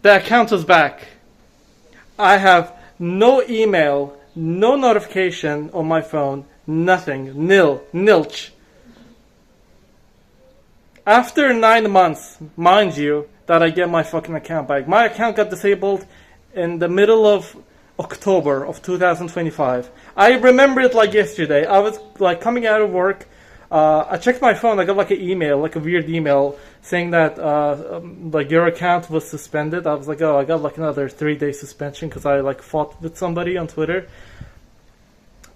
The account is back. I have no email, no notification on my phone, nothing, nilch. After 9 months, mind you, that I get my fucking account back. My account got disabled in the middle of October of 2025. I remember it like yesterday. I was like coming out of work. I checked my phone. I got like an email, like a weird email saying that like your account was suspended. I was like, oh, I got like another 3-day suspension because I like fought with somebody on Twitter.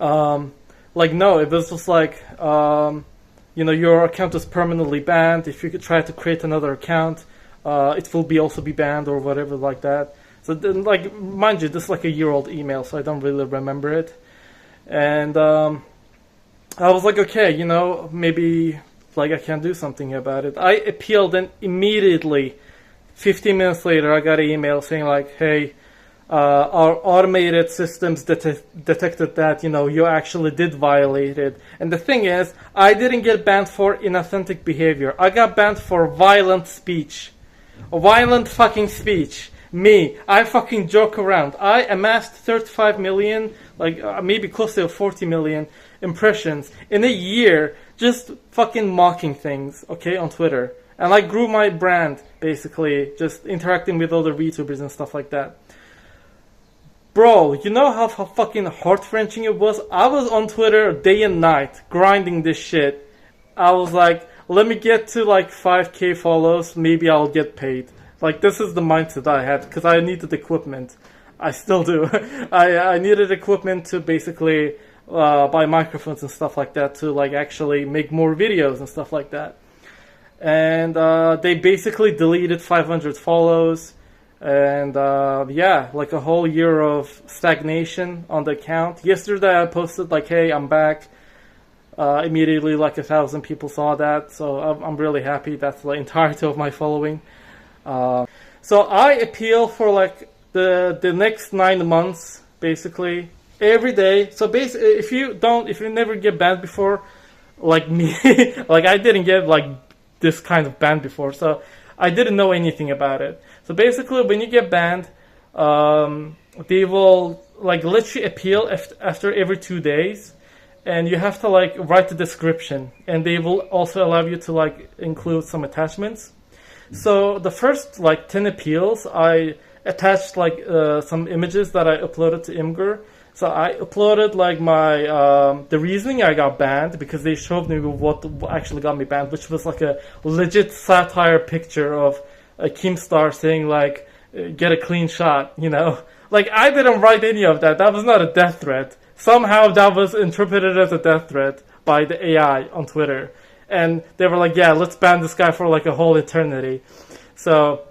Like no, it was just like you know, your account is permanently banned. If you could try to create another account, it will also be banned or whatever like that. So then, like, mind you, this is like a year-old email, so I don't really remember it. And I was like, okay, you know, maybe like I can do something about it. I appealed, and immediately, 15 minutes later, I got an email saying like, hey, our automated systems detected that, you know, you actually did violate it. And the thing is, I didn't get banned for inauthentic behavior. I got banned for violent speech. Violent fucking speech. Me, I fucking joke around. I amassed 35 million, like maybe close to 40 million impressions in a year just fucking mocking things, okay, on Twitter. And I grew my brand, basically, just interacting with other VTubers and stuff like that. Bro, you know how fucking heart-wrenching it was? I was on Twitter day and night, grinding this shit. I was like, let me get to like 5k follows, maybe I'll get paid. Like, this is the mindset I had, because I needed equipment. I still do. I needed equipment to basically buy microphones and stuff like that to like actually make more videos and stuff like that. And they basically deleted 500 follows. And yeah, like a whole year of stagnation on the account. Yesterday I posted like, hey, I'm back. Immediately like 1,000 people saw that. So I'm really happy. That's the entirety of my following. So I appeal for like the next 9 months, basically, every day. So basically, if you never get banned before, like me, like I didn't get like this kind of ban before, so I didn't know anything about it. So basically, when you get banned, they will like let you appeal after every 2 days, and you have to like write the description, and they will also allow you to like include some attachments. So the first like 10 appeals, I attached like some images that I uploaded to Imgur. So I uploaded like my the reasoning I got banned, because they showed me what actually got me banned, which was like a legit satire picture of a Keemstar saying like, get a clean shot, you know. Like, I didn't write any of that. That was not a death threat. Somehow that was interpreted as a death threat by the AI on Twitter. And they were like, yeah, let's ban this guy for like a whole eternity. So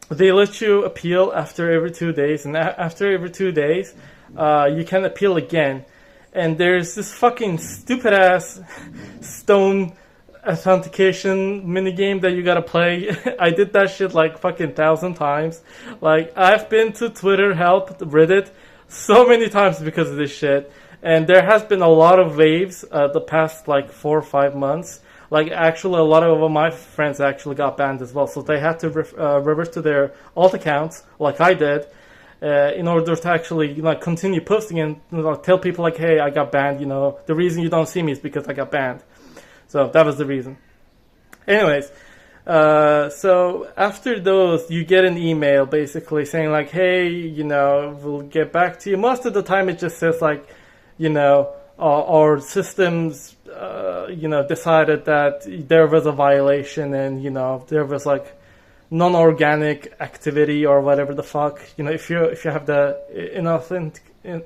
they let you appeal after every 2 days. And after every 2 days, you can appeal again. And there's this fucking stupid ass stone authentication minigame that you gotta play. I did that shit like fucking 1,000 times. Like, I've been to Twitter help, Reddit, so many times because of this shit. And there has been a lot of waves the past like 4 or 5 months. Like, actually, a lot of my friends actually got banned as well. So they had to revert to their alt accounts, like I did, in order to actually, you know, continue posting and, you know, tell people like, hey, I got banned. You know, the reason you don't see me is because I got banned. So that was the reason. Anyways, so after those, you get an email basically saying like, hey, you know, we'll get back to you. Most of the time, it just says like, you know, our systems, you know, decided that there was a violation, and, you know, there was like non-organic activity or whatever the fuck. You know, if you have the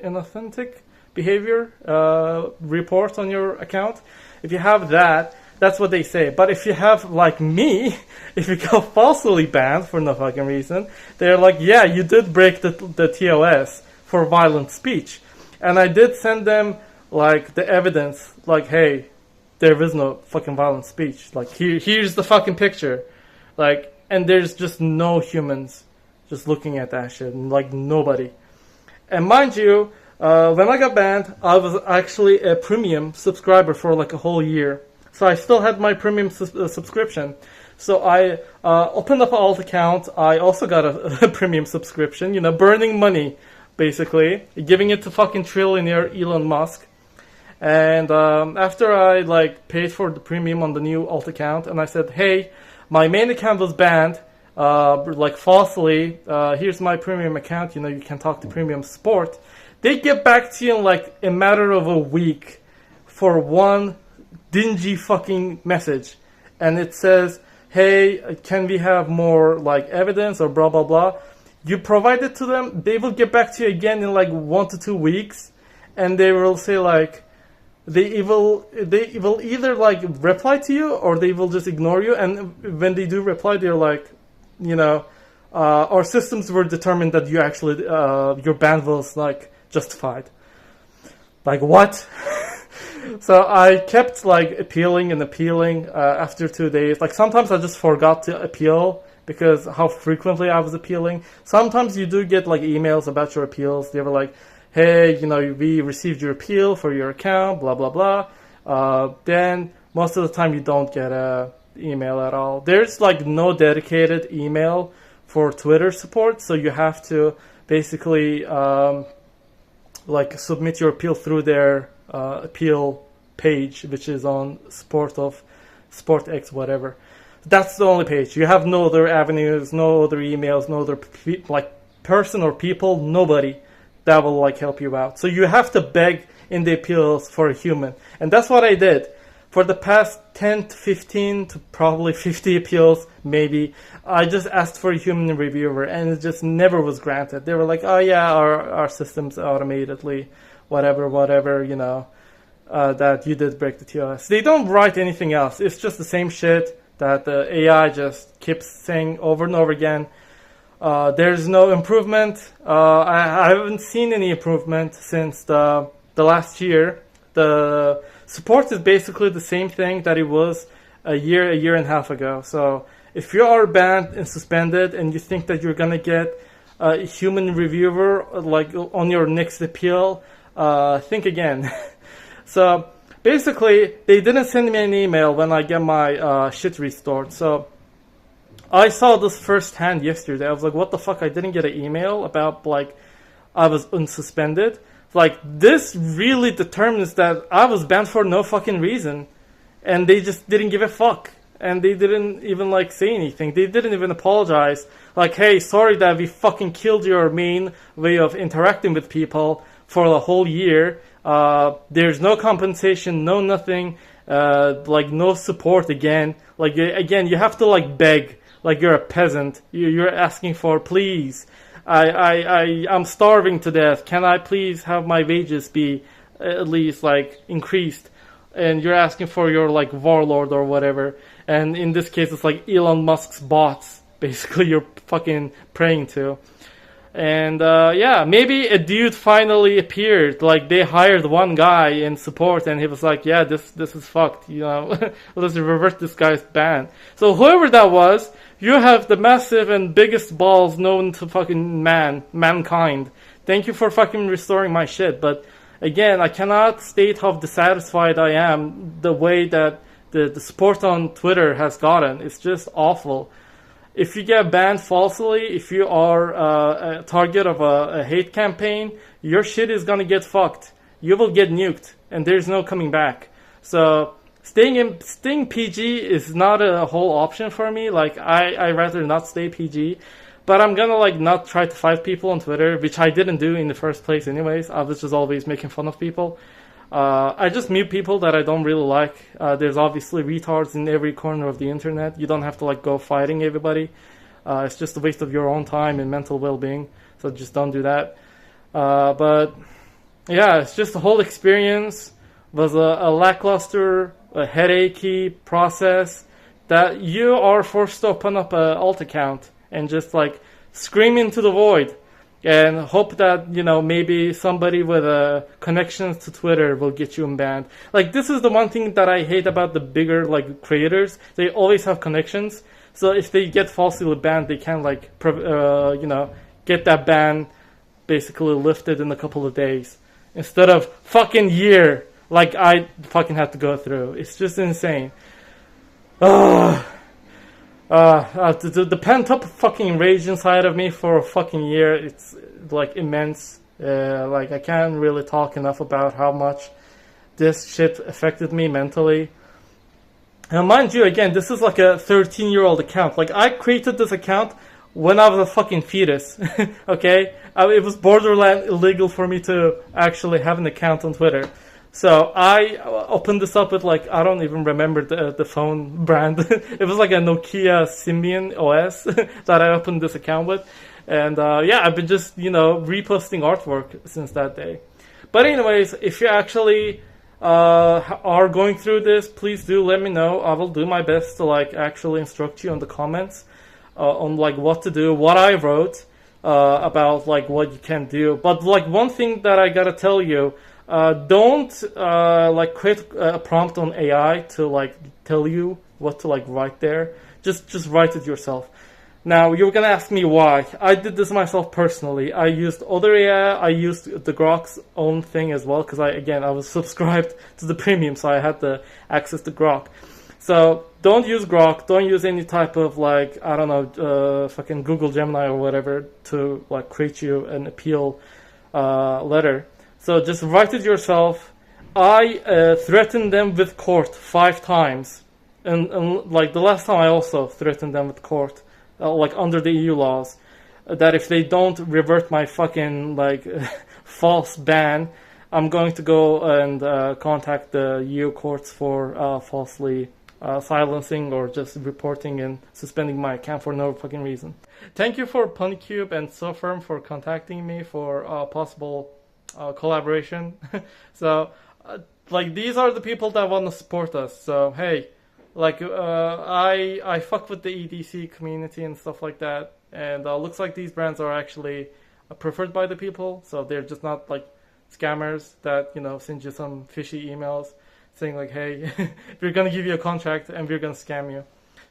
inauthentic behavior report on your account, if you have that, that's what they say. But if you have, like me, if you go falsely banned for no fucking reason, they're like, yeah, you did break the TOS for violent speech. And I did send them like the evidence, like, hey, there is no fucking violent speech. Like, here's the fucking picture. Like, and there's just no humans just looking at that shit, like nobody. And mind you, when I got banned, I was actually a premium subscriber for like a whole year. So I still had my premium subscription. So I opened up an alt account. I also got a premium subscription, burning money, basically, giving it to fucking trillionaire Elon Musk. And after I paid for the premium on the new alt account, and I said, hey, my main account was banned, falsely. Here's my premium account. You can talk to premium support. They get back to you in a matter of a week for one dingy fucking message, and it says, hey, can we have more evidence or blah blah blah. You provide it to them, they will get back to you again in 1 to 2 weeks, and they will say they will either reply to you or they will just ignore you. And when they do reply, they're our systems were determined that you actually your ban was justified. What? So I kept appealing and appealing after 2 days. Sometimes I just forgot to appeal because how frequently I was appealing. Sometimes you do get emails about your appeals. They were hey, we received your appeal for your account, blah blah blah. Then most of the time you don't get a email at all. There's no dedicated email for Twitter support, so you have to basically submit your appeal through their appeal page, which is on SportX, whatever. That's the only page. You have no other avenues, no other emails, no other person or people, nobody that will help you out. So you have to beg in the appeals for a human, and that's what I did. For the past 10 to 15 to probably 50 appeals, maybe, I just asked for a human reviewer, and it just never was granted. They were oh yeah, our systems automatically, whatever, that you did break the TOS. They don't write anything else. It's just the same shit that the AI just keeps saying over and over again. There's no improvement. I haven't seen any improvement since the last year. The support is basically the same thing that it was a year and a half ago. So if you are banned and suspended and you think that you're gonna get a human reviewer on your next appeal, think again. So basically, they didn't send me an email when I get my shit restored. So I saw this firsthand yesterday. I was what the fuck? I didn't get an email about I was unsuspended. This really determines that I was banned for no fucking reason, and they just didn't give a fuck, and they didn't even say anything. They didn't even apologize. Hey, sorry that we fucking killed your main way of interacting with people for the whole year. There's no compensation, no nothing, no support again. Again, you have to beg, you're a peasant. You're asking for, please. I'm starving to death. Can I please have my wages be at least increased? And you're asking for your warlord or whatever. And in this case, it's Elon Musk's bots. Basically, you're fucking praying to. And yeah, maybe a dude finally appeared. They hired one guy in support, and he was yeah, this is fucked. Let's revert this guy's ban. So whoever that was, you have the massive and biggest balls known to fucking mankind. Thank you for fucking restoring my shit. But again, I cannot state how dissatisfied I am the way that the support on Twitter has gotten. It's just awful. If you get banned falsely, if you are a target of a hate campaign, your shit is gonna get fucked. You will get nuked, and there's no coming back. So staying PG is not a whole option for me. I rather not stay PG, but I'm gonna not try to fight people on Twitter, which I didn't do in the first place anyways. I was just always making fun of people. I just mute people that I don't really like. There's obviously retards in every corner of the internet. You don't have to go fighting everybody. It's just a waste of your own time and mental well-being. So just don't do that. But yeah, it's just the whole experience was a lackluster, a headachy process that you are forced to open up an alt account and just scream into the void. And hope that, maybe somebody with connections to Twitter will get you unbanned. This is the one thing that I hate about the bigger, creators. They always have connections. So if they get falsely banned, they can, get that ban basically lifted in a couple of days. Instead of fucking year, I fucking had to go through. It's just insane. The pent up fucking rage inside of me for a fucking year, it's like immense. Like I can't really talk enough about how much this shit affected me mentally. And mind you, again, this is like a 13-year-old account. Like I created this account when I was a fucking fetus. Okay, it was borderline illegal for me to actually have an account on Twitter. So I opened this up with like, I don't even remember the phone brand. It was like a Nokia Symbian OS that I opened this account with. And yeah, I've been just, reposting artwork since that day. But anyways, if you actually are going through this, please do let me know. I will do my best to like actually instruct you on the comments on like what to do, what I wrote about like what you can do. But like one thing that I gotta tell you, don't like create a prompt on AI to like tell you what to like write there. Just write it yourself. Now you're gonna ask me why. I did this myself personally. I used other AI. I used the Grok's own thing as well because I was subscribed to the premium, so I had the access to Grok. So don't use Grok. Don't use any type of like I don't know, fucking Google Gemini or whatever to like create you an appeal letter. So just write it yourself. I threatened them with court 5 times, and like the last time I also threatened them with court, like under the EU laws, that if they don't revert my fucking like false ban, I'm going to go and contact the EU courts for falsely silencing or just reporting and suspending my account for no fucking reason. Thank you for Ponycube and SoFirm for contacting me for possible collaboration. So like these are the people that want to support us. So hey, like I fuck with the EDC community and stuff like that, and looks like these brands are actually preferred by the people, so they're just not like scammers that send you some fishy emails saying like, hey, we're gonna give you a contract and we're gonna scam you.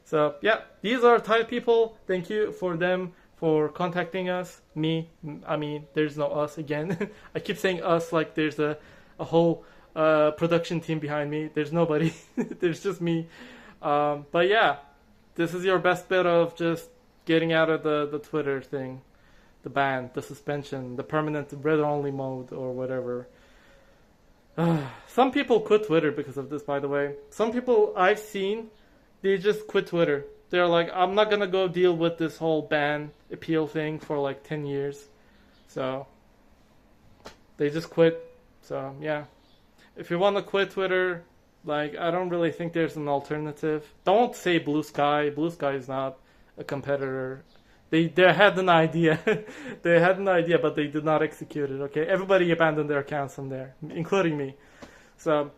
So yeah, these are Thai people. Thank you for them for contacting us. I mean, there's no us again. I keep saying us like there's a whole production team behind me. There's nobody. There's just me. But yeah, this is your best bet of just getting out of the Twitter thing, the ban, the suspension, the permanent read-only mode or whatever. Some people quit Twitter because of this, by the way. Some people I've seen, they just quit Twitter. They're like, I'm not gonna go deal with this whole ban appeal thing for like 10 years. So they just quit. So yeah, if you want to quit Twitter, like I don't really think there's an alternative. Don't say Blue Sky. Blue Sky is not a competitor. They had an idea. They had an idea, but they did not execute it. Okay, everybody abandoned their accounts from there, including me. So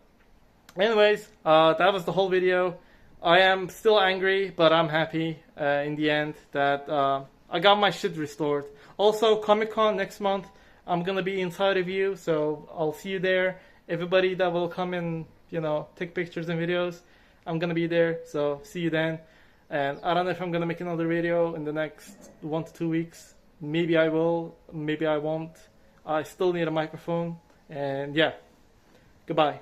anyways, that was the whole video. I am still angry, but I'm happy in the end that I got my shit restored. Also, Comic-Con next month, I'm going to be inside of you, so I'll see you there. Everybody that will come and, take pictures and videos, I'm going to be there, so see you then. And I don't know if I'm going to make another video in the next 1 to 2 weeks. Maybe I will, maybe I won't. I still need a microphone, and yeah, goodbye.